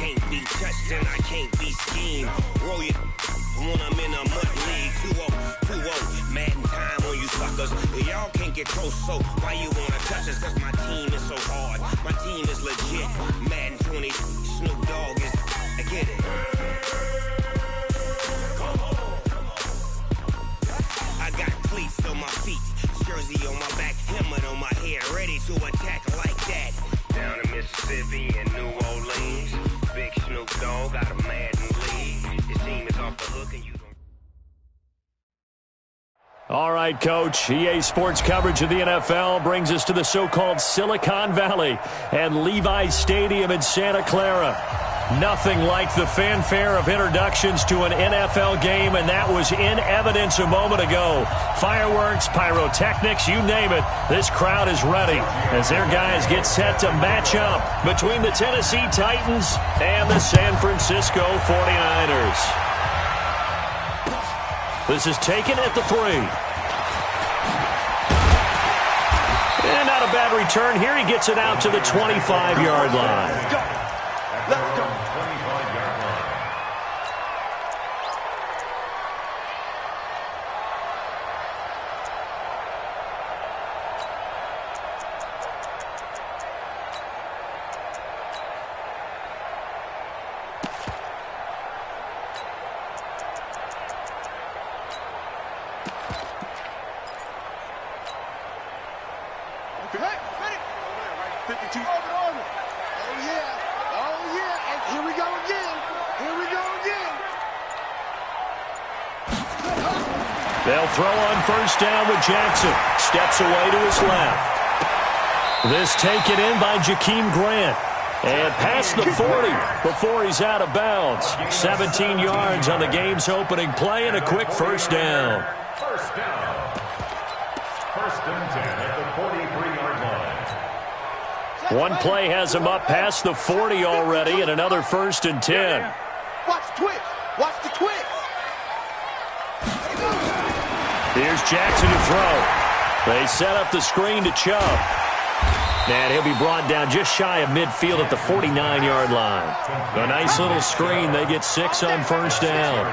can't be touched and I can't be schemed. Roll your when I'm in a mud league. 2-0, Madden time on you suckers. Y'all can't get close, so why you wanna touch us? Cause my team is so hard. My team is legit. Madden 20, Snoop Dogg is. I get it. I got cleats on my feet, jersey on my back, helmet on my head, ready to attack like that. Down in Mississippi and New Orleans, big Snoop Dogg got a Madden league. Your team is off the hook and you don't. All right, Coach. EA Sports coverage of the NFL brings us to the so-called Silicon Valley and Levi's Stadium in Santa Clara. Nothing like the fanfare of introductions to an NFL game, and that was in evidence a moment ago. Fireworks, pyrotechnics, you name it. This crowd is ready as their guys get set to match up between the Tennessee Titans and the San Francisco 49ers. This is taken at the 3. And not a bad return here. He gets it out to the 25-yard line. Let's go. Let's go. 25-yard line. Hey, ready? 52 over. Oh, yeah. Oh, yeah. And here we go again. Here we go again. They'll throw on first down with Jackson. Steps away to his left. This taken in by Jakeem Grant. And past the 40 before he's out of bounds. 17 yards on the game's opening play and a quick first down. First down. First and 10 at the 43-yard line. One play has him up past the 40 already, and another first and 10. Watch the twitch. Watch the twitch. Here's Jackson to throw. They set up the screen to Chubb. And he'll be brought down just shy of midfield at the 49-yard line. A nice little screen. They get 6 on first down.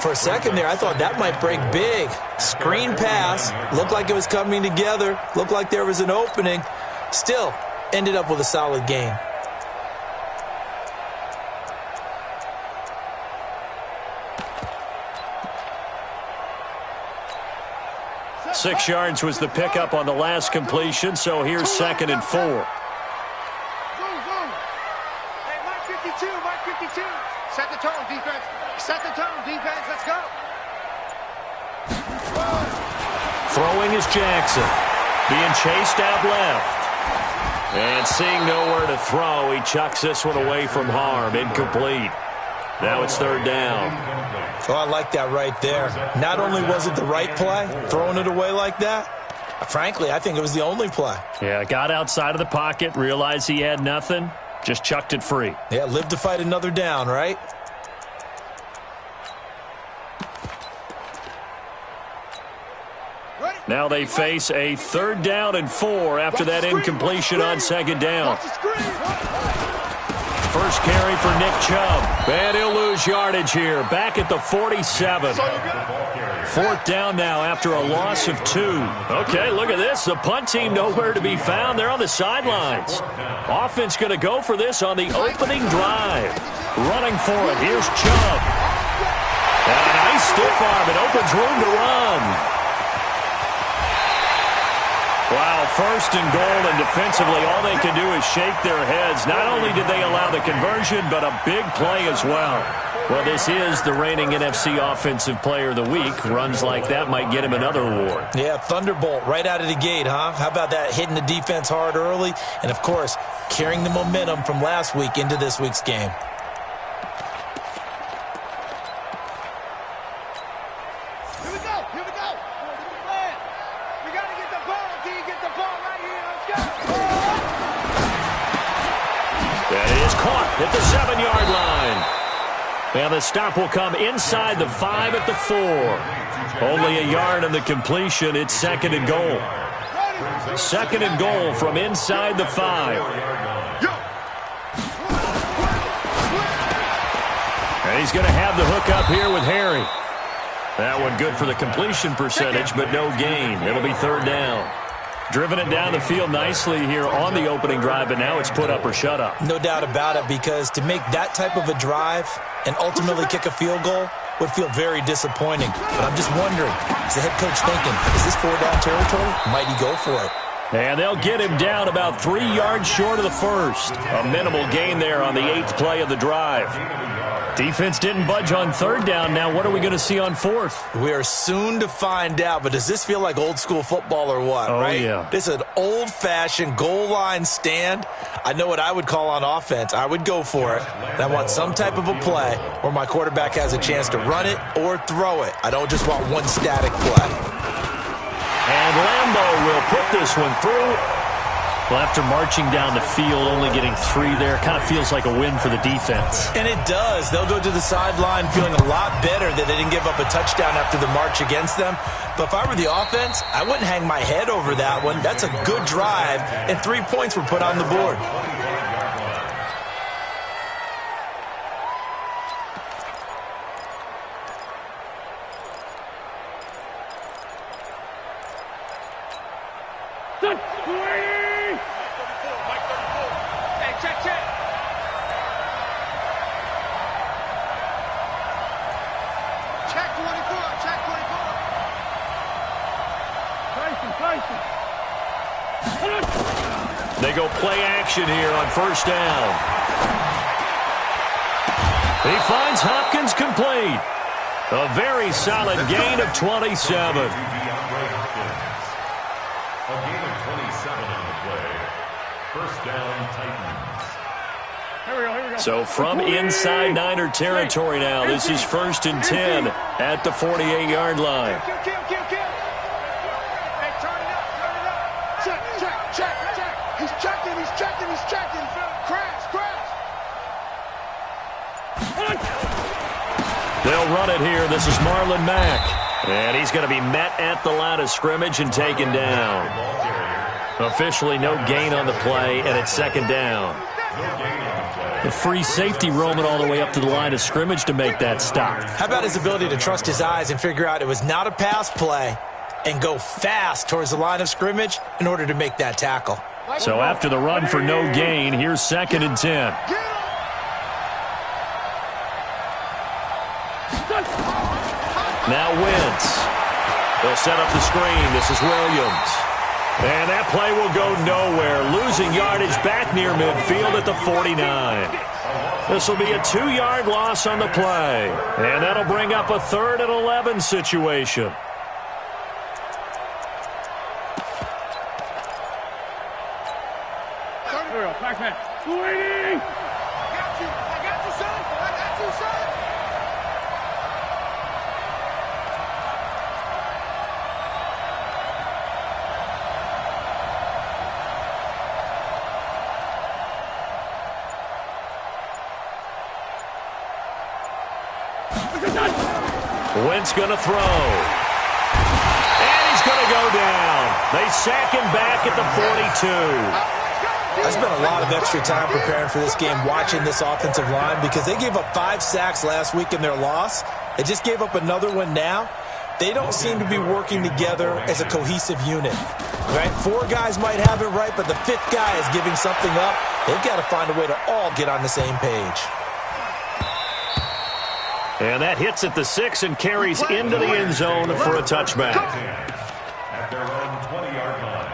For a second there, I thought that might break big. Screen pass. Looked like it was coming together. Looked like there was an opening. Still, ended up with a solid game. Six yards was the pickup on the last completion, so here's second and 4. Zoom, zoom. Hey, Mike 52, Mike 52. Set the tone, defense. Set the tone, defense. Let's go. Throwing is Jackson. Being chased out left. And seeing nowhere to throw, he chucks this one away from harm. Incomplete. Now it's third down. Oh, I like that right there. Not only was it the right play, throwing it away like that, frankly, I think it was the only play. Yeah, got outside of the pocket, realized he had nothing, just chucked it free. Yeah, live to fight another down, right? Now they face a third down and 4 after that incompletion on second down. First carry for Nick Chubb. And he'll lose yardage here. Back at the 47. Fourth down now after a loss of 2. Okay, look at this. The punt team nowhere to be found. They're on the sidelines. Offense going to go for this on the opening drive. Running for it. Here's Chubb. And a nice stiff arm. It opens room to run. Wow, first and goal, and defensively all they can do is shake their heads. Not only did they allow the conversion, but a big play as well. Well, this is the reigning NFC Offensive Player of the Week. Runs like that might get him another award. Yeah, thunderbolt right out of the gate, huh? How about that, hitting the defense hard early? And, of course, carrying the momentum from last week into this week's game. At the 7-yard line. And the stop will come inside the 5 at the 4. Only a yard on the completion. It's second and goal. Second and goal from inside the 5. And he's going to have the hook up here with Harry. That one good for the completion percentage, but no gain. It'll be third down. Driven it down the field nicely here on the opening drive, but now it's put up or shut up. No doubt about it, because to make that type of a drive and ultimately kick a field goal would feel very disappointing. But I'm just wondering, is the head coach thinking, is this 4-down territory? Might he go for it? And they'll get him down about 3 yards short of the first. A minimal gain there on the 8th play of the drive. Defense didn't budge on third down. Now what are we going to see on fourth? We are soon to find out, but does this feel like old school football or what, oh, right? Yeah. This is an old-fashioned goal line stand. I know what I would call on offense. I would go for it. And I want some type of a play where my quarterback has a chance to run it or throw it. I don't just want one static play. And Lambeau will put this one through. Well, after marching down the field, only getting 3 there, kind of feels like a win for the defense. And it does. They'll go to the sideline feeling a lot better that they didn't give up a touchdown after the march against them. But if I were the offense, I wouldn't hang my head over that one. That's a good drive, and 3 points were put on the board. They go play action here on first down. He finds Hopkins complete. A very solid gain of 27. A gain of 27 on the play. First down, Titans. Here we go. So from inside Niner territory now, this is 1st and 10 at the 48-yard line. They'll run it here. This is Marlon Mack. And he's going to be met at the line of scrimmage and taken down. Officially no gain on the play, and it's 2nd down. The free safety roaming all the way up to the line of scrimmage to make that stop. How about his ability to trust his eyes and figure out it was not a pass play and go fast towards the line of scrimmage in order to make that tackle? So after the run for no gain, here's 2nd and 10. Now Wentz. They'll set up the screen. This is Williams. And that play will go nowhere. Losing yardage back near midfield at the 49. This will be a 2-yard loss on the play. And that'll bring up a 3rd and 11 situation. Waiting! I got you, son! I got you, son! Wentz going to throw. And he's going to go down. They sack him back at the 42. I spent a lot of extra time preparing for this game watching this offensive line because they gave up 5 sacks last week in their loss. They just gave up another one now. They don't seem to be working together as a cohesive unit. Right? 4 guys might have it right, but the 5th guy is giving something up. They've got to find a way to all get on the same page. And that hits at the 6 and carries into the end zone for a touchback. At their own 20-yard line.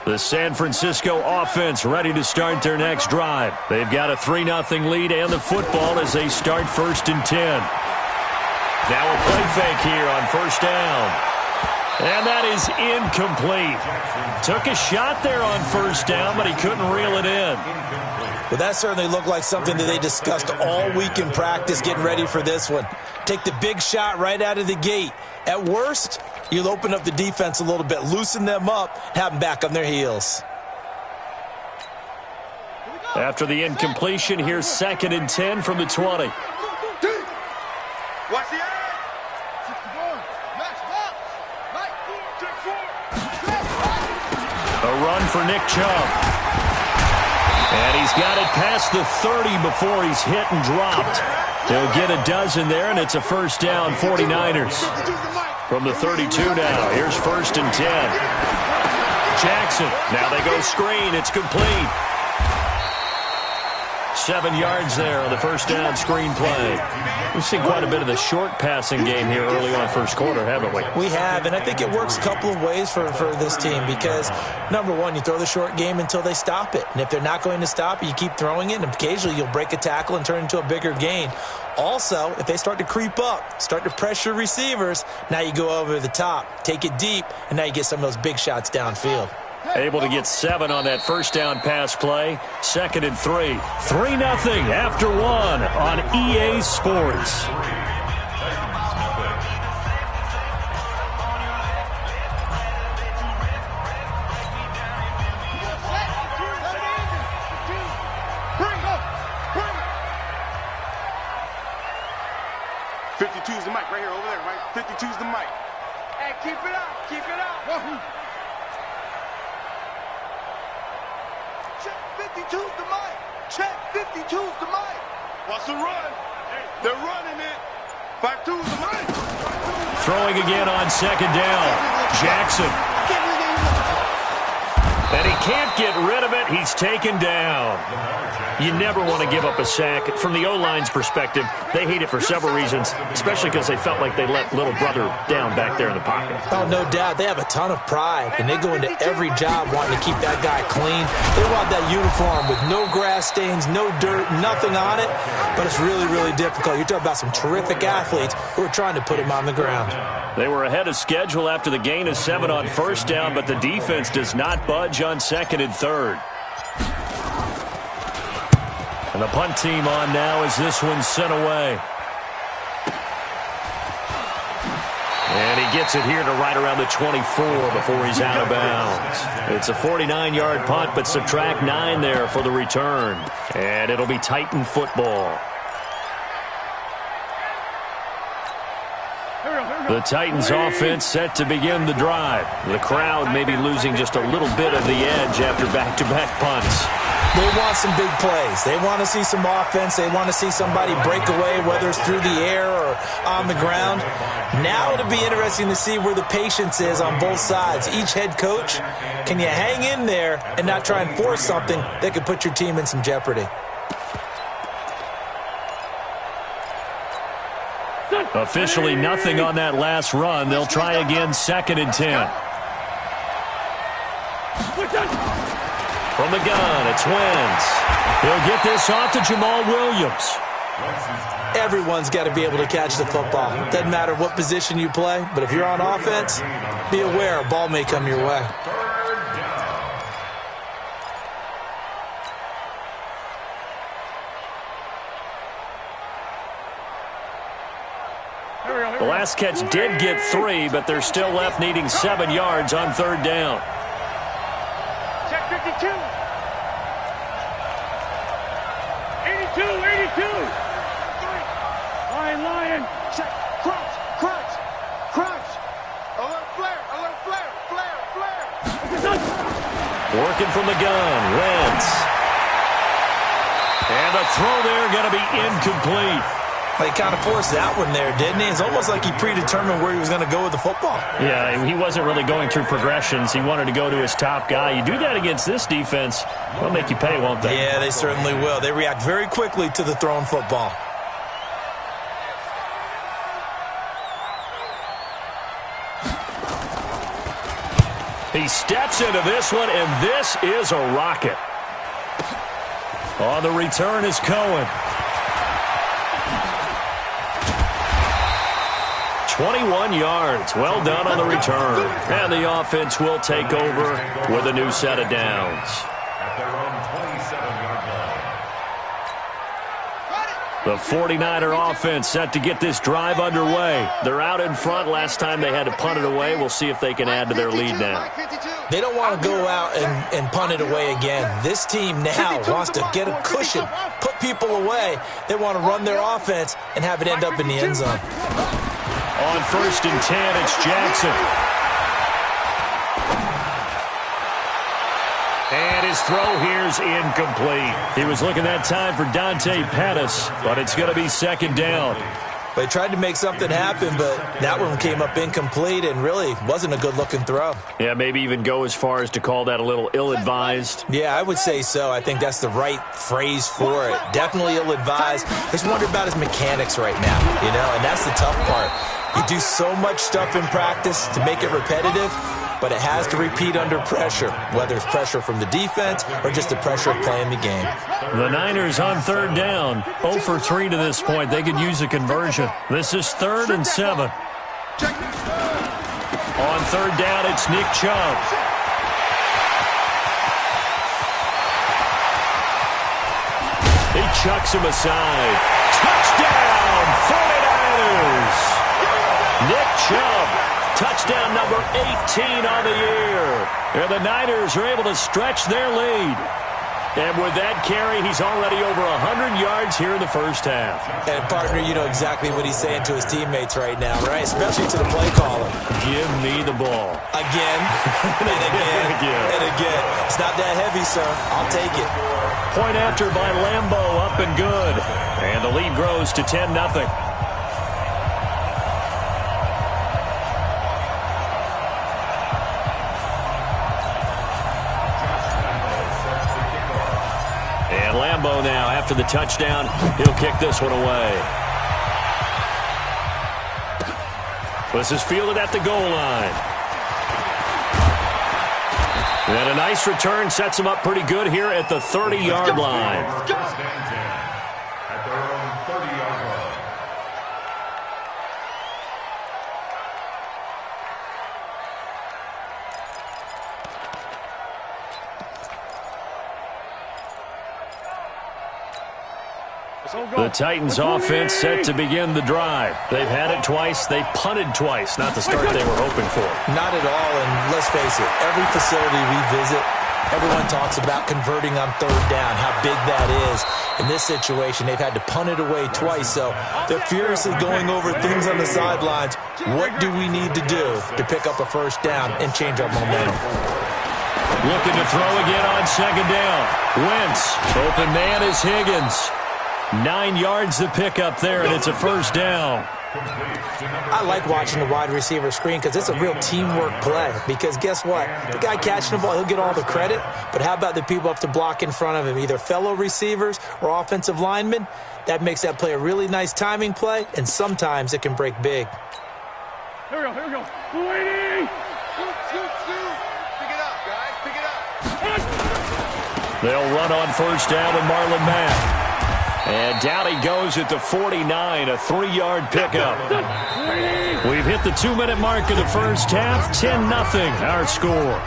The San Francisco offense ready to start their next drive. They've got a 3-0 lead and the football as they start 1st and 10. Now a play fake here on first down. And that is incomplete. Took a shot there on first down, but he couldn't reel it in. Well, that certainly looked like something that they discussed all week in practice getting ready for this one. Take the big shot right out of the gate. At worst, you'll open up the defense a little bit, loosen them up, have them back on their heels. After the incompletion, here's 2nd and 10 from the 20. Watch the eye. A run for Nick Chubb. And he's got it past the 30 before he's hit and dropped. He'll get a dozen there, and it's a first down, 49ers. From the 32 now, here's 1st and 10. Jackson, now they go screen, it's complete. 7 yards there on the first down screen play. We've seen quite a bit of the short passing game here early on first quarter, haven't we? We have, and I think it works a couple of ways for this team because, number one, you throw the short game until they stop it. And if they're not going to stop it, you keep throwing it, and occasionally you'll break a tackle and turn it into a bigger gain. Also, if they start to creep up, start to pressure receivers, now you go over the top, take it deep, and now you get some of those big shots downfield. Able to get 7 on that first down pass play. 2nd and 3. 3-0 after 1 on EA Sports. Is the mic right here, over there, right? 52's the mic. Hey, keep it up, keep it up. Check 52's the mic. Check 52's the mic. Watch the run. They're running it. 52's the mic. Throwing again on 2nd down. Jackson. And he can't get rid of it. He's taken down. You never want to give up a sack. From the O-line's perspective, they hate it for several reasons, especially because they felt like they let little brother down back there in the pocket. Oh, no doubt. They have a ton of pride, and they go into every job wanting to keep that guy clean. They want that uniform with no grass stains, no dirt, nothing on it, but it's really, really difficult. You're talking about some terrific athletes who are trying to put him on the ground. They were ahead of schedule after the gain of 7 on first down, but the defense does not budge on 2nd and 3rd. And the punt team on now as this one's sent away. And he gets it here to right around the 24 before he's out of bounds. It's a 49-yard punt, but subtract 9 there for the return. And it'll be Titan football. The Titans offense set to begin the drive. The crowd may be losing just a little bit of the edge after back-to-back punts. They want some big plays. They want to see some offense. They want to see somebody break away, whether it's through the air or on the ground. Now it'll be interesting to see where the patience is on both sides. Each head coach, can you hang in there and not try and force something that could put your team in some jeopardy? Officially nothing on that last run. They'll try again 2nd and 10. From the gun, it's Wentz. He'll get this off to Jamal Williams. Everyone's got to be able to catch the football. Doesn't matter what position you play, but if you're on offense, be aware a ball may come your way. The last catch did get 3, but they're still left needing 7 yards on 3rd down. Check 52. 82, 82. Lion. Check. Crunch. Alert flare. Working from the gun, Wentz. And the throw there going to be incomplete. He kind of forced that one there, didn't he? It's almost like he predetermined where he was going to go with the football. Yeah, he wasn't really going through progressions. He wanted to go to his top guy. You do that against this defense, they'll make you pay, won't they? Yeah, they certainly will. They react very quickly to the thrown football. He steps into this one, and this is a rocket. On the return is Cohen. 21 yards. Well done on the return. And the offense will take over with a new set of downs. At their own 27-yard line. The 49er offense set to get this drive underway. They're out in front. Last time they had to punt it away. We'll see if they can add to their lead now. They don't want to go out and punt it away again. This team now wants to get a cushion, put people away. They want to run their offense and have it end up in the end zone. On 1st and 10, it's Jackson. And his throw here's incomplete. He was looking that time for Dante Pettis, but it's going to be 2nd down. They tried to make something happen, but that one came up incomplete and really wasn't a good-looking throw. Yeah, maybe even go as far as to call that a little ill-advised. Yeah, I would say so. I think that's the right phrase for it. Definitely ill-advised. I just wonder about his mechanics right now, and that's the tough part. You do so much stuff in practice to make it repetitive, but it has to repeat under pressure, whether it's pressure from the defense or just the pressure of playing the game. The Niners on 3rd down. 0 for 3 to this point. They could use a conversion. This is 3rd and 7. On 3rd down, it's Nick Chubb. He chucks him aside. Touchdown, 49ers! Nick Chubb. Touchdown number 18 on the year. And the Niners are able to stretch their lead. And with that carry, he's already over 100 yards here in the first half. And, partner, you know exactly what he's saying to his teammates right now, right? Especially to the play caller. Give me the ball. Again, and again, and again. It's not that heavy, sir. I'll take it. Point after by Lambo, up and good. And the lead grows to 10-0. Lambo now, after the touchdown, he'll kick this one away. This is fielded at the goal line. And a nice return sets him up pretty good here at the 30-yard line. At their own 30-yard line. The Titans offense set to begin the drive. They've had it twice. They've punted twice. Not the start they were hoping for. Not at all, and let's face it, every facility we visit, everyone talks about converting on 3rd down, how big that is. In this situation, they've had to punt it away twice, so they're furiously going over things on the sidelines. What do we need to do to pick up a 1st down and change our momentum? Looking to throw again on 2nd down. Wentz, open man is Higgins. 9 yards to pick up there, and it's a 1st down. I like watching the wide receiver screen because it's a real teamwork play. Because guess what? The guy catching the ball, he'll get all the credit. But how about the people up to block in front of him, either fellow receivers or offensive linemen? That makes that play a really nice timing play, and sometimes it can break big. Here we go, here we go. Waiting! Scoot. Pick it up, guys, pick it up. They'll run on 1st down with Marlon Mack. And down he goes at the 49, a 3-yard pickup. We've hit the 2-minute mark of the first half, 10-0, our score.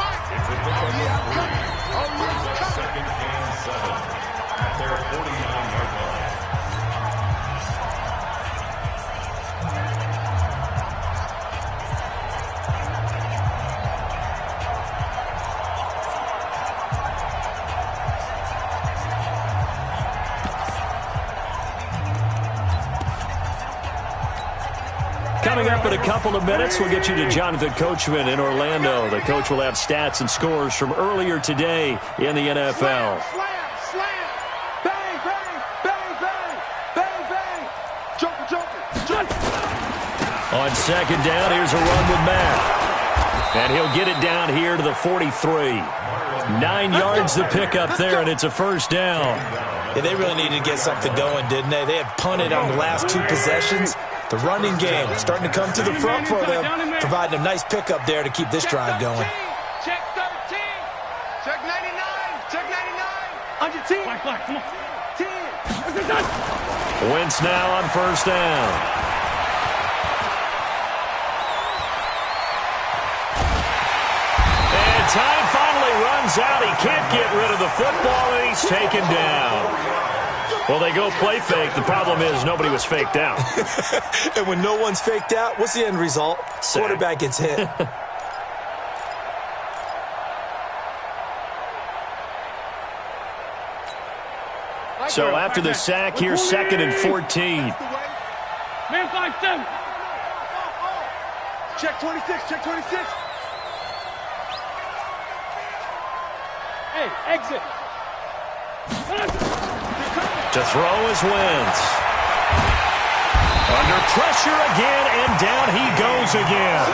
Coming up in a couple of minutes, we'll get you to Jonathan Coachman in Orlando. The coach will have stats and scores from earlier today in the NFL. Slam. Bang, bang, bang, bang, bang, bang. Joker. On 2nd down, here's a run with Mack. And he'll get it down here to the 43. 9 yards to pick up there, and it's a 1st down. Yeah, they really needed to get something going, didn't they? They had punted on the last 2 possessions. The running game starting to come to the front for them, providing a nice pickup there to keep this drive going. Check 13. Check 99. Check 99. On your team. Black, come on. 10. Wentz now on 1st down. And time finally runs out. He can't get rid of the football, and he's taken down. Well, they go play fake. The problem is nobody was faked out. And when no one's faked out, what's the end result? Sack. Quarterback gets hit. So after the sack, here's 2nd and 14. Man 5-7. Check 26, check 26. Hey, exit. To throw is Wentz. Under pressure again, and down he goes again.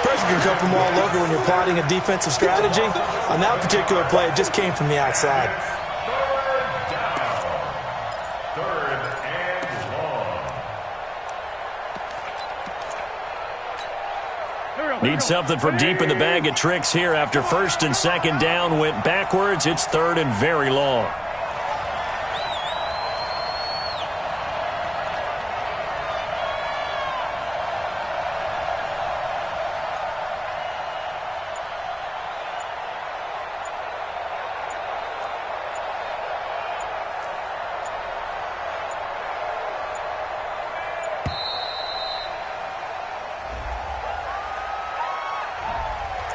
Pressure can come from all over when you're plotting a defensive strategy. On that particular play, it just came from the outside. Need something from deep in the bag of tricks here after 1st and 2nd down went backwards. It's 3rd and very long.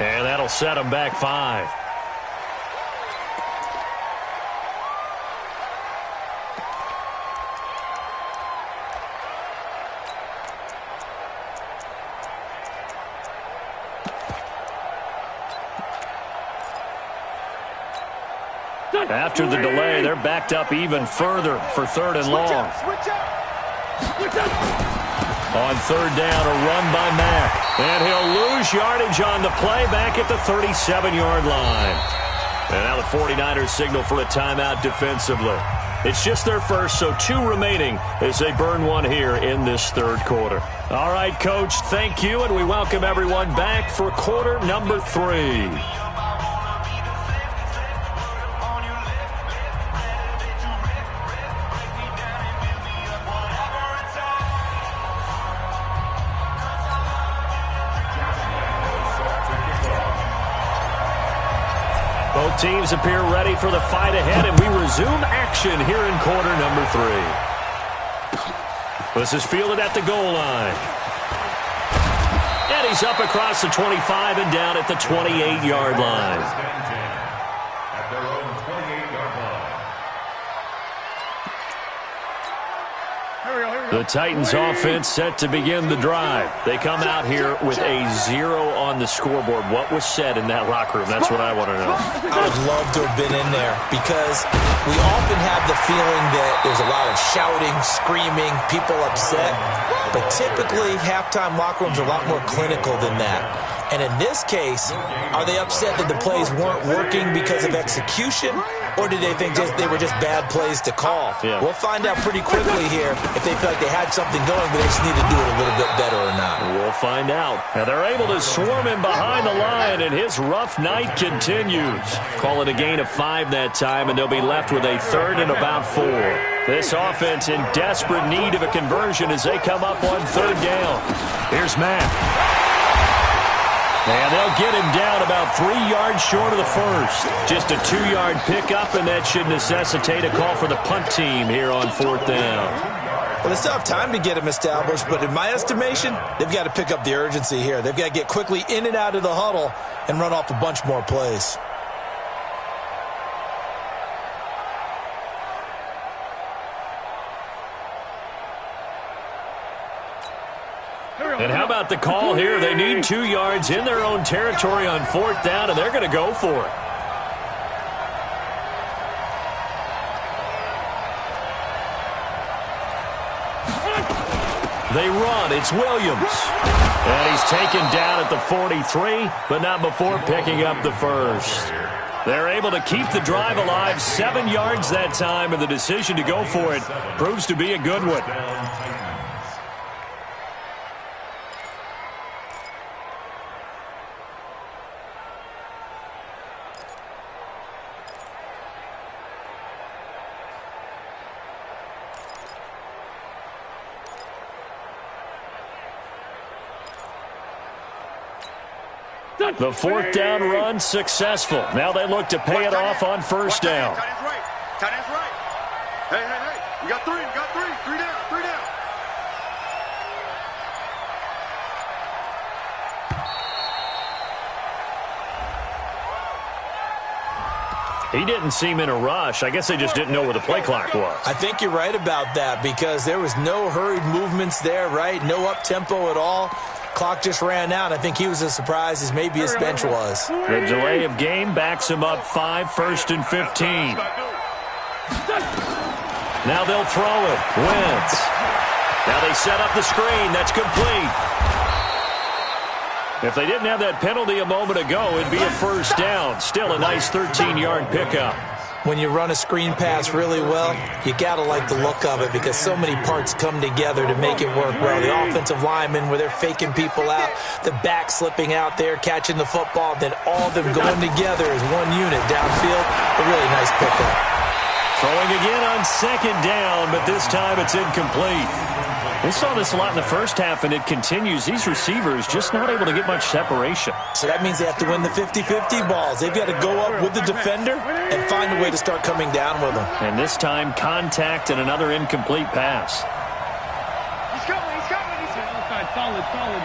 And that'll set them back 5. After the delay, they're backed up even further for 3rd and long. On 3rd down, a run by Mack. And he'll lose yardage on the play back at the 37-yard line. And now the 49ers signal for a timeout defensively. It's just their first, so 2 remaining as they burn one here in this 3rd quarter. All right, Coach, thank you, and we welcome everyone back for quarter number 3. Both teams appear ready for the fight ahead, and we resume action here in quarter number 3. This is fielded at the goal line. And he's up across the 25 and down at the 28-yard line. At their own 28-yard line. The Titans offense set to begin the drive. They come out here with a 0 on the scoreboard. What was said in that locker room? That's what I want to know. I would love to have been in there because we often have the feeling that there's a lot of shouting, screaming, people upset. But typically, halftime locker rooms are a lot more clinical than that. And in this case, are they upset that the plays weren't working because of execution? Or did they think they were just bad plays to call? Yeah. We'll find out pretty quickly here if they feel like they had something going, but they just need to do it a little bit better or not. We'll find out. Now they're able to swarm him behind the line, and his rough night continues. Call it a gain of 5 that time, and they'll be left with a 3rd and about 4. This offense in desperate need of a conversion as they come up on 3rd down. Here's Matt. And they'll get him down about 3 yards short of the first. Just a 2-yard pickup, and that should necessitate a call for the punt team here on 4th down. Well, they still have time to get him established, but in my estimation, they've got to pick up the urgency here. They've got to get quickly in and out of the huddle and run off a bunch more plays. And how about the call here? They need 2 yards in their own territory on 4th down, and they're going to go for it. They run. It's Williams. And he's taken down at the 43, but not before picking up the first. They're able to keep the drive alive, 7 yards that time, and the decision to go for it proves to be a good one. The 4th down run successful. Now they look to pay it off on 1st down. Tight end's right. Hey, hey, hey. We got three. We got three. Three down. Three down. He didn't seem in a rush. I guess they just didn't know where the play clock was. I think you're right about that because there was no hurried movements there, right? No up-tempo at all. Clock just ran out. I think he was as surprised as maybe his bench was. The delay of game backs him up 5, 1st and 15. Now they'll throw it. Wentz. Now they set up the screen. That's complete. If they didn't have that penalty a moment ago, it'd be a first down. Still a nice 13-yard pickup. When you run a screen pass really well, you got to like the look of it because so many parts come together to make it work well. The offensive linemen, where they're faking people out, the back slipping out there, catching the football, then all of them going together as one unit downfield. A really nice pickup. Throwing again on 2nd down, but this time it's incomplete. We saw this a lot in the first half, and it continues. These receivers just not able to get much separation. So that means they have to win the 50-50 balls. They've got to go up with the defender and find a way to start coming down with them. And this time, contact and another incomplete pass. He's coming. He's coming. He's coming. Solid, solid.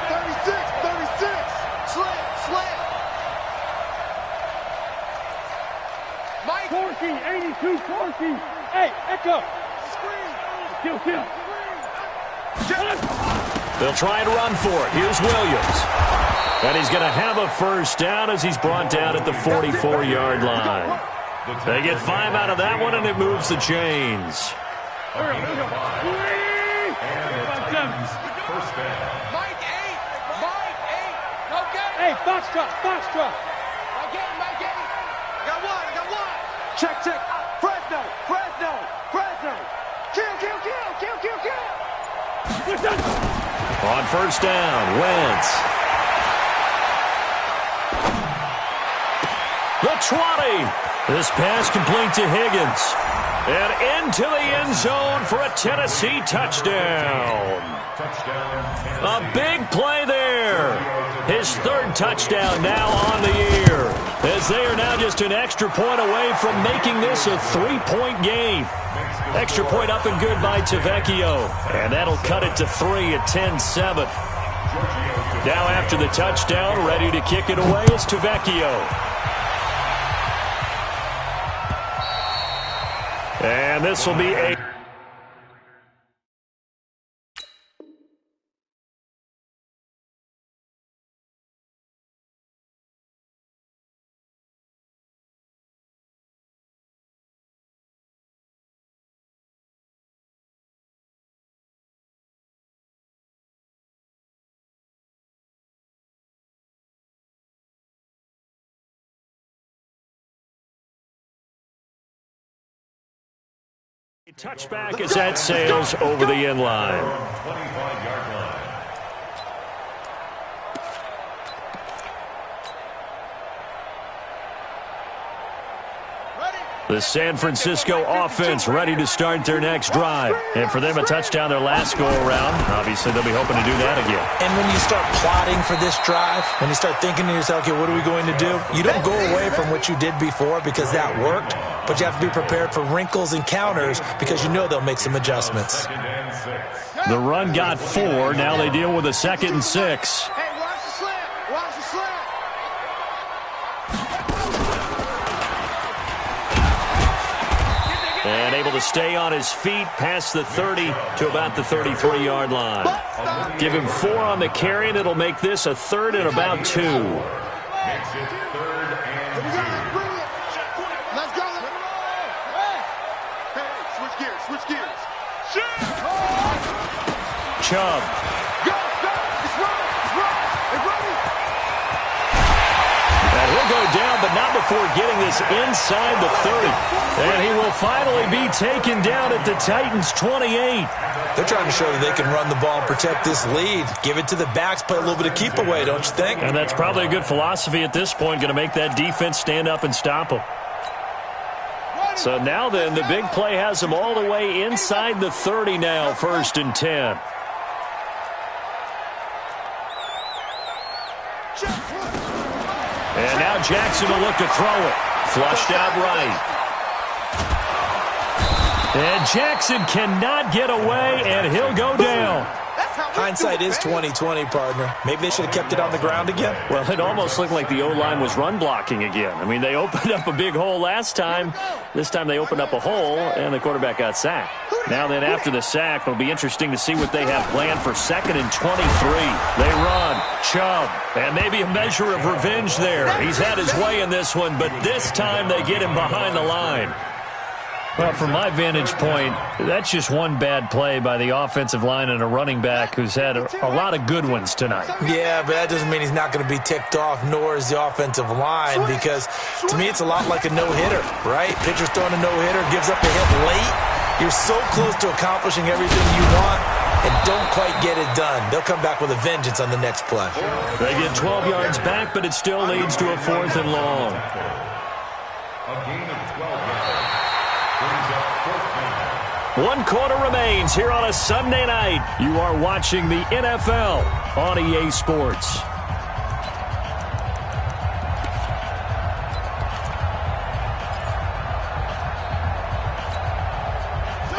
36. 36. Slant. Slant. Mike. Corky, 82, Corky. Hey, Echo. Screen. Kill. They'll try and run for it. Here's Williams. And he's going to have a first down as he's brought down at the 44-yard line. They get 5 out of that one, and it moves the chains. First down. Mike 8. Mike 8. No game. Hey, Foxtrot. Mike 8. I got one. Check. Fresno. Kill. On first down, Wentz. The 20. This pass complete to Higgins. And into the end zone for a Tennessee touchdown. A big play there. His 3rd touchdown now on the year, as they are now just an extra point away from making this a 3-point game. Extra point up and good by Tavecchio. And that'll cut it to 3 at 10-7. Now after the touchdown, ready to kick it away is Tavecchio. And this will be a... Touchback as that sails over the end line. 25-yard line. The San Francisco offense ready to start their next drive. And for them, a touchdown their last go-around. Obviously, they'll be hoping to do that again. And when you start plotting for this drive, when you start thinking to yourself, okay, what are we going to do? You don't go away from what you did before because that worked, but you have to be prepared for wrinkles and counters because you know they'll make some adjustments. The run got 4. Now they deal with a 2nd and 6. Hey, watch the slant. And able to stay on his feet past the 30 to about the 33-yard line. Give him 4 on the carry, and it'll make this a 3rd and about 2. Makes it 3rd and 2. Let's go. Hey, switch gears. Chubb. Go. It's running. And he'll go down, but not before getting this inside the 30. And he will finally be taken down at the Titans' 28. They're trying to show that they can run the ball and protect this lead. Give it to the backs, play a little bit of keep away, don't you think? And that's probably a good philosophy at this point, going to make that defense stand up and stop them. So now then, the big play has them all the way inside the 30 now, 1st and 10. And now Jackson will look to throw it. Flushed out right. And Jackson cannot get away, and he'll go down. Hindsight is 20/20, partner. Maybe they should have kept it on the ground again. Well, it almost looked like the O-line was run blocking again. I mean, they opened up a big hole last time. This time they opened up a hole, and the quarterback got sacked. Now then, after the sack, it'll be interesting to see what they have planned for 2nd and 23. They run. Chubb. And maybe a measure of revenge there. He's had his way in this one, but this time they get him behind the line. Well, from my vantage point, that's just one bad play by the offensive line and a running back who's had a lot of good ones tonight. Yeah, but that doesn't mean he's not going to be ticked off, nor is the offensive line, because to me it's a lot like a no-hitter, right? Pitcher's throwing a no-hitter, gives up a hit late. You're so close to accomplishing everything you want and don't quite get it done. They'll come back with a vengeance on the next play. They get 12 yards back, but it still leads to a 4th and long. A gain of 12 yards. Brings up 4th down. 1 quarter remains here on a Sunday night. You are watching the NFL on EA Sports.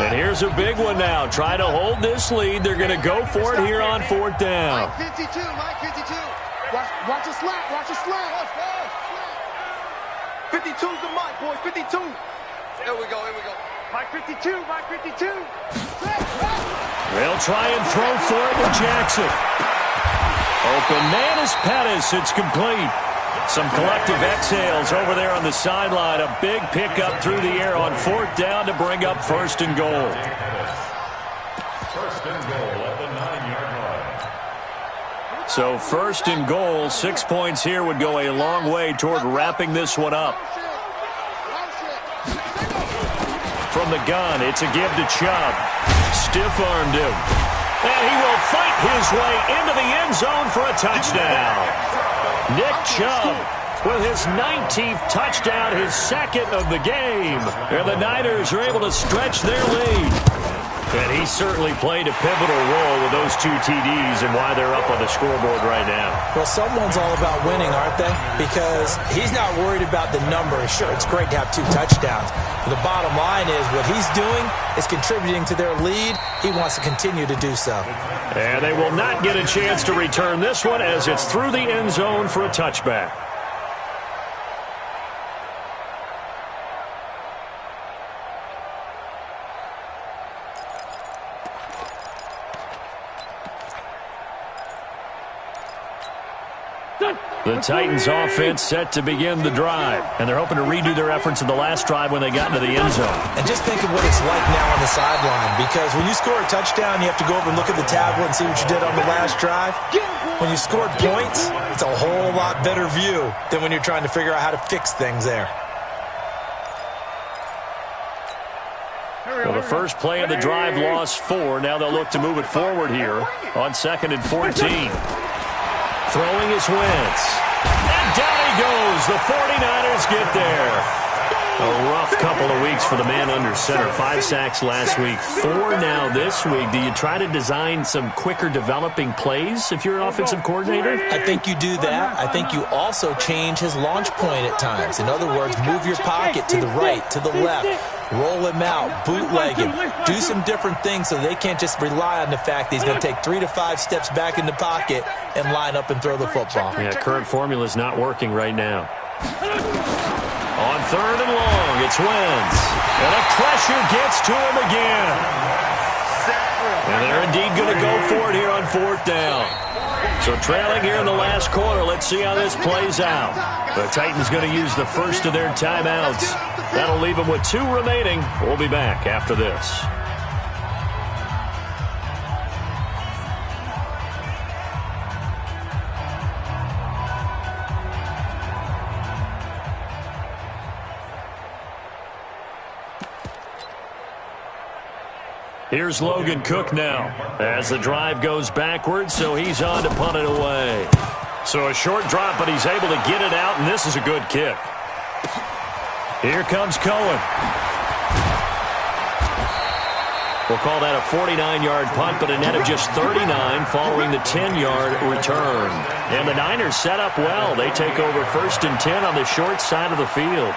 And here's a big one now. Trying to hold this lead. They're going to go for it here on 4th down. Mike 52, Mike 52. Watch a slant, watch a slant. 52's the Mike, boys, 52. Here we go, here we go. Mike 52, Mike 52. They'll try and throw for it with Jackson. Open man is Pettis. It's complete. Some collective exhales over there on the sideline. A big pickup through the air on 4th down to bring up 1st and goal. 1st and goal at the 9-yard line. So 1st and goal, 6 points here would go a long way toward wrapping this one up. From the gun, it's a give to Chubb. Stiff-armed him. And he will fight his way into the end zone for a touchdown. Nick Chubb with his 19th touchdown, his 2nd of the game. And the Niners are able to stretch their lead. And he certainly played a pivotal role with those 2 TDs and why they're up on the scoreboard right now. Well, someone's all about winning, aren't they? Because he's not worried about the numbers. Sure, it's great to have 2 touchdowns. But the bottom line is what he's doing is contributing to their lead. He wants to continue to do so. And they will not get a chance to return this one as it's through the end zone for a touchback. The Titans offense set to begin the drive, and they're hoping to redo their efforts in the last drive when they got into the end zone. And just think of what it's like now on the sideline, because when you score a touchdown, you have to go over and look at the tablet and see what you did on the last drive. When you scored points, it's a whole lot better view than when you're trying to figure out how to fix things there. Well, the first play of the drive lost 4. Now they'll look to move it forward here on 2nd and 14. Throwing is Wentz. And down he goes. The 49ers get there. A rough couple of weeks for the man under center. 5 sacks last week, 4 now this week. Do you try to design some quicker developing plays if you're an offensive coordinator? I think you do that. I think you also change his launch point at times. In other words, move your pocket to the right, to the left. Roll him out, bootleg him. Do some different things so they can't just rely on the fact that he's going to take 3 to 5 steps back in the pocket and line up and throw the football. Yeah, current formula is not working right now. On 3rd and long, it's Wentz. And the pressure gets to him again. And they're indeed going to go for it here on 4th down. So trailing here in the last quarter, let's see how this plays out. The Titans going to use the first of their timeouts. That'll leave them with 2 remaining. We'll be back after this. Here's Logan Cook now as the drive goes backwards, so he's on to punt it away. So a short drop, but he's able to get it out, and this is a good kick. Here comes Cohen. We'll call that a 49-yard punt, but a net of just 39 following the 10-yard return. And the Niners set up well. They take over 1st and 10 on the short side of the field.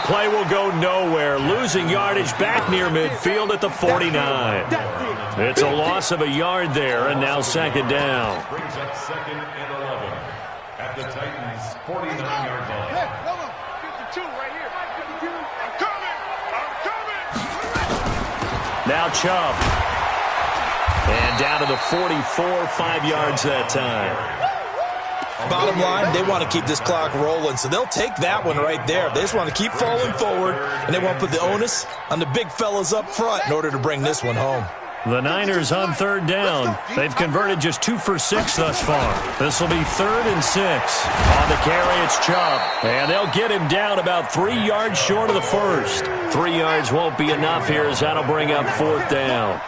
play will go nowhere. Losing yardage back near midfield at the 49. It's a loss of a yard there, and now second down. Brings up second and 11 at the Titans' 49-yard line. Hey, hold on. 52 right here. 52. I'm coming. Now Chubb. And down to the 44, 5 yards that time. Bottom line, they want to keep this clock rolling, so they'll take that one right there. They just want to keep falling forward, and they want to put the onus on the big fellas up front in order to bring this one home. The Niners on third down. They've converted just 2 for 6 thus far. This will be 3rd and 6. On the carry, it's Chubb. And they'll get him down about 3 yards short of the first. 3 yards won't be enough here as that'll bring up 4th down.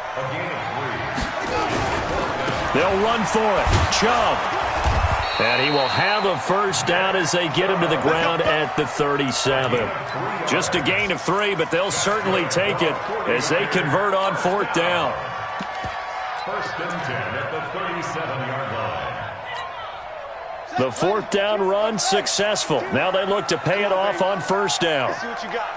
They'll run for it. Chubb. And he will have a first down as they get him to the ground at the 37. Just a gain of 3, but they'll certainly take it as they convert on 4th down. First and 10 at the 37-yard line. The 4th down run successful. Now they look to pay it off on first down. See what you got.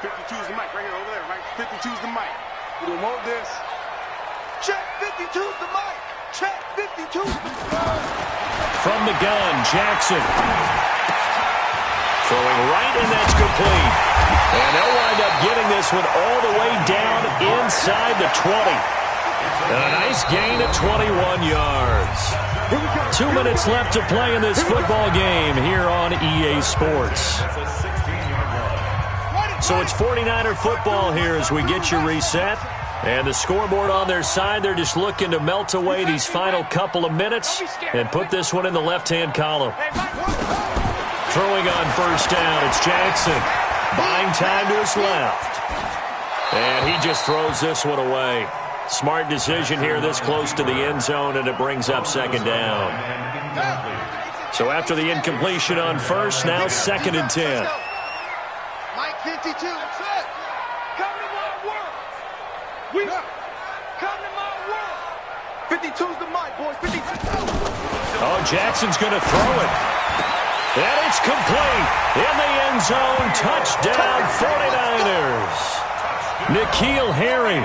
52's the mic right here over there, right? 52's the mic. We don't want this. Check 52's the mic. Check 52. From the gun, Jackson. Throwing right, and that's complete. And they'll wind up getting this one all the way down inside the 20. And a nice gain of 21 yards. 2 minutes left to play in this football game here on EA Sports. So it's 49er football here as we get you reset. And the scoreboard on their side, they're just looking to melt away these final couple of minutes and put this one in the left-hand column. Throwing on first down, it's Jackson. Buying time to his left. And he just throws this one away. Smart decision here this close to the end zone, and it brings up second down. So after the incompletion on first, now 2nd and 10. Mike 52. Come to my world. We come to my world. 52's the mic, boys. 52. Oh, Jackson's going to throw it. And it's complete. In the end zone, touchdown 49ers. N'Keal Harry,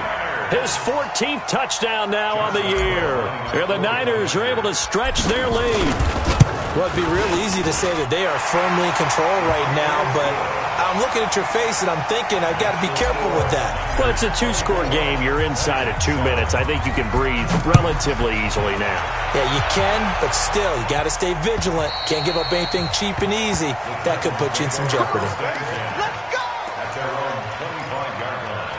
his 14th touchdown now on the year. And the Niners are able to stretch their lead. Well, it'd be real easy to say that they are firmly in control right now, but I'm looking at your face and I'm thinking I've got to be careful with that. Well, it's a 2-score game. You're inside of 2 minutes. I think you can breathe relatively easily now. Yeah, you can, but still, you got to stay vigilant. Can't give up anything cheap and easy. That could put you in some jeopardy. Let's go. At their own 25-yard line.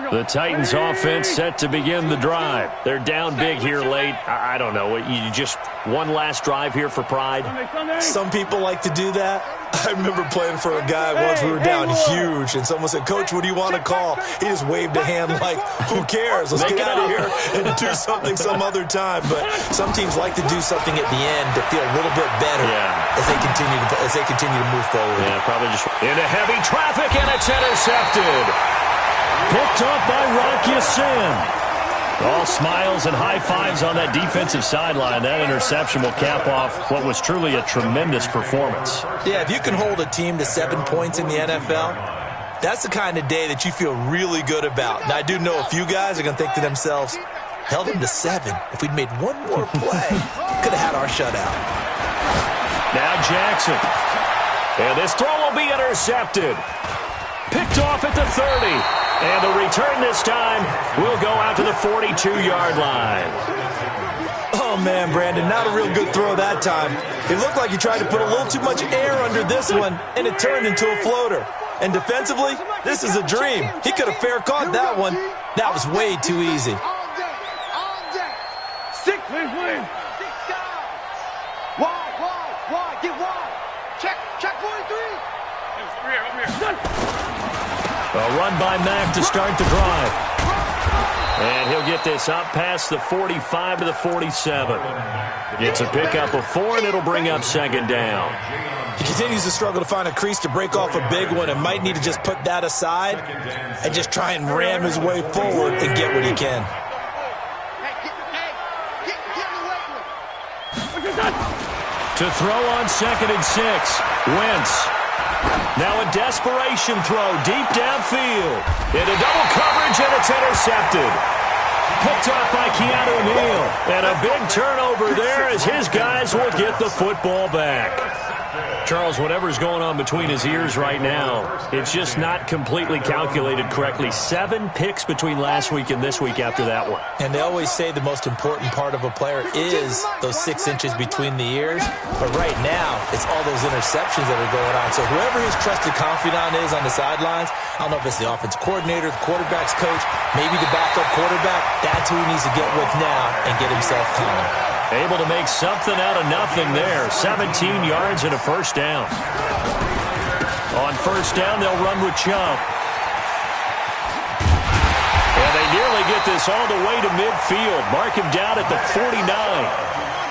The Titans offense set to begin the drive. They're down big here late. I don't know. You just one last drive here for pride? Some people like to do that. I remember playing for a guy once. We were down huge, and someone said, "Coach, what do you want to call?" He just waved a hand like, "Who cares? Let's get out of here and do something some other time." But some teams like to do something at the end to feel a little bit better as they continue to move forward. Yeah, probably just into heavy traffic, and it's intercepted. Picked off by Rock Ya-Sin. All smiles and high fives on that defensive sideline. That interception will cap off what was truly a tremendous performance. Yeah, if you can hold a team to 7 points in the NFL, that's the kind of day that you feel really good about. Now, I do know a few guys are going to think to themselves, held them to 7. If we'd made one more play, could have had our shutout. Now Jackson. And this throw will be intercepted. Picked off at the 30. And the return this time will go out to the 42-yard line. Oh, man, Brandon, not a real good throw that time. It looked like he tried to put a little too much air under this one, and it turned into a floater. And defensively, this is a dream. He could have fair caught that one. That was way too easy. Six, please, win. Wide, get wide. Check 43. Up here. A run by Mack to start the drive. And he'll get this up past the 45 to the 47. It's a pickup of 4, and it'll bring up second down. He continues to struggle to find a crease to break off a big one and might need to just put that aside and just try and ram his way forward and get what he can. To throw on 2nd and 6, Wentz. Now a desperation throw deep downfield. Into double coverage, and it's intercepted. Picked off by Keanu Neal. And a big turnover there as his guys will get the football back. Charles, whatever's going on between his ears right now, it's just not completely calculated correctly. 7 picks between last week and this week after that one. And they always say the most important part of a player is those 6 inches between the ears. But right now, it's all those interceptions that are going on. So whoever his trusted confidant is on the sidelines, I don't know if it's the offense coordinator, the quarterback's coach, maybe the backup quarterback, that's who he needs to get with now and get himself calm. Able to make something out of nothing there. 17 yards and a first down. On first down, they'll run with Chubb. And they nearly get this all the way to midfield. Mark him down at the 49.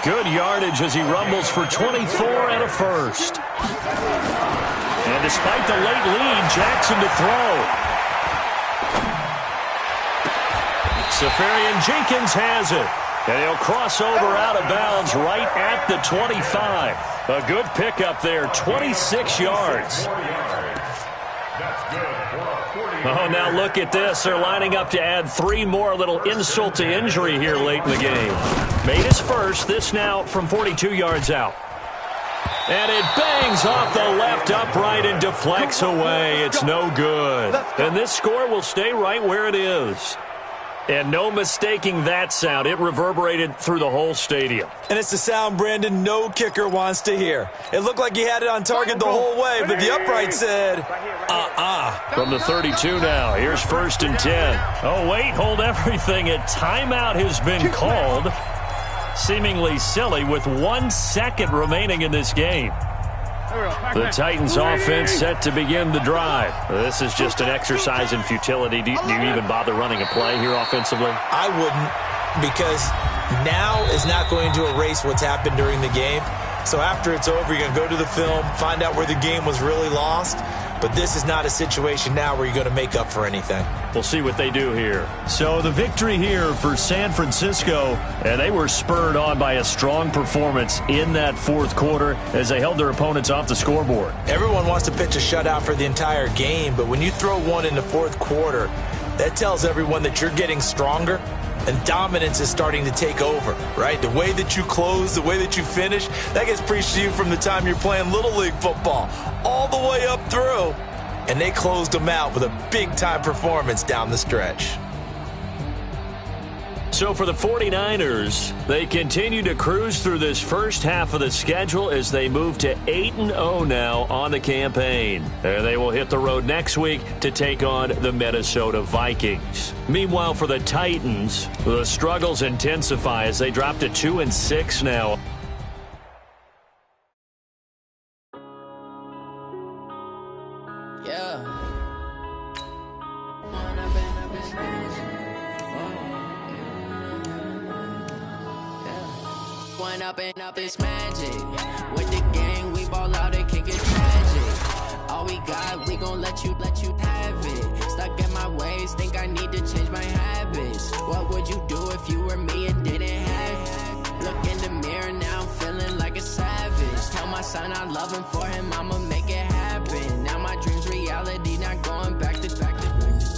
Good yardage as he rumbles for 24 and a first. And despite the late lead, Jackson to throw. Safarian Jenkins has it. And he'll cross over out of bounds right at the 25. A good pickup there, 26 yards. Oh, now look at this. They're lining up to add 3 more. Little insult to injury here late in the game. Made his first. This now from 42 yards out. And it bangs off the left upright and deflects away. It's no good. And this score will stay right where it is. And no mistaking that sound. It reverberated through the whole stadium. And it's the sound, Brandon, no kicker wants to hear. It looked like he had it on target the whole way, but the upright said, From the 32 now, here's 1st and 10. Oh, wait, hold everything. A timeout has been called. Seemingly silly with 1 second remaining in this game. The Titans offense set to begin the drive. This is just an exercise in futility. Do you even bother running a play here offensively? I wouldn't, because now is not going to erase what's happened during the game. So after it's over, you're going to go to the film, find out where the game was really lost. But this is not a situation now where you're going to make up for anything. We'll see what they do here. So the victory here for San Francisco, and they were spurred on by a strong performance in that 4th quarter as they held their opponents off the scoreboard. Everyone wants to pitch a shutout for the entire game, but when you throw one in the 4th quarter, that tells everyone that you're getting stronger and dominance is starting to take over, right? The way that you close, the way that you finish, that gets preached to you from the time you're playing Little League football all the way up through. And they closed them out with a big-time performance down the stretch. So for the 49ers, they continue to cruise through this first half of the schedule as they move to 8-0 now on the campaign. And they will hit the road next week to take on the Minnesota Vikings. Meanwhile, for the Titans, the struggles intensify as they drop to 2-6 now. Up is magic. With the gang, we ball out, it can get tragic. All we got, we gon' let you have it. Stuck in my ways, think I need to change my habits. What would you do if you were me and didn't have it? Look in the mirror, now I'm feeling like a savage. Tell my son I love him, for him I'ma make it happen. Now my dream's reality, not going back to.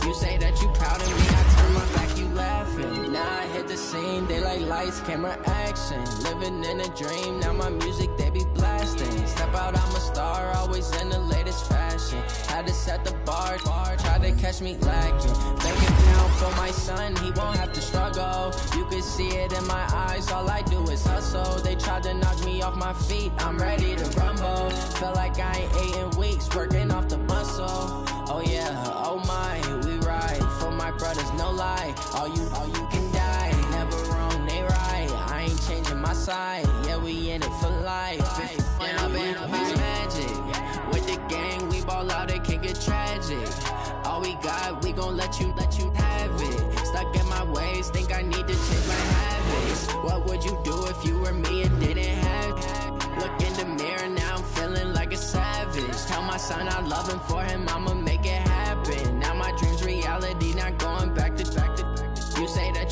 You say that you proud of me, I turn my back, you laughing. Now I hit the scene, they like lights, camera, action. Living in a dream, now my music, they be blasting. Step out, I'm a star, always in the latest fashion. Had to set the bar, try to catch me lacking. Thinking now for my son, he won't have to struggle. You can see it in my eyes, all I do is hustle. They tried to knock me off my feet, I'm ready to rumble. Feel like I ain't ate in weeks, working off the muscle. Oh yeah, oh my, we ride for my brothers, no lie. All you can die, never wrong, they right. I ain't changing my side, yeah, we in it for life. And I've been magic. With the gang, we ball out, it can get tragic. All we got, we gon' let you have it. Stuck in my ways, think I need to change my habits. What would you do if you were me and didn't have it? Look in the mirror, now I'm feeling like a son, I love him, for him, I'ma make it happen. Now my dream's reality, not going back to. You say that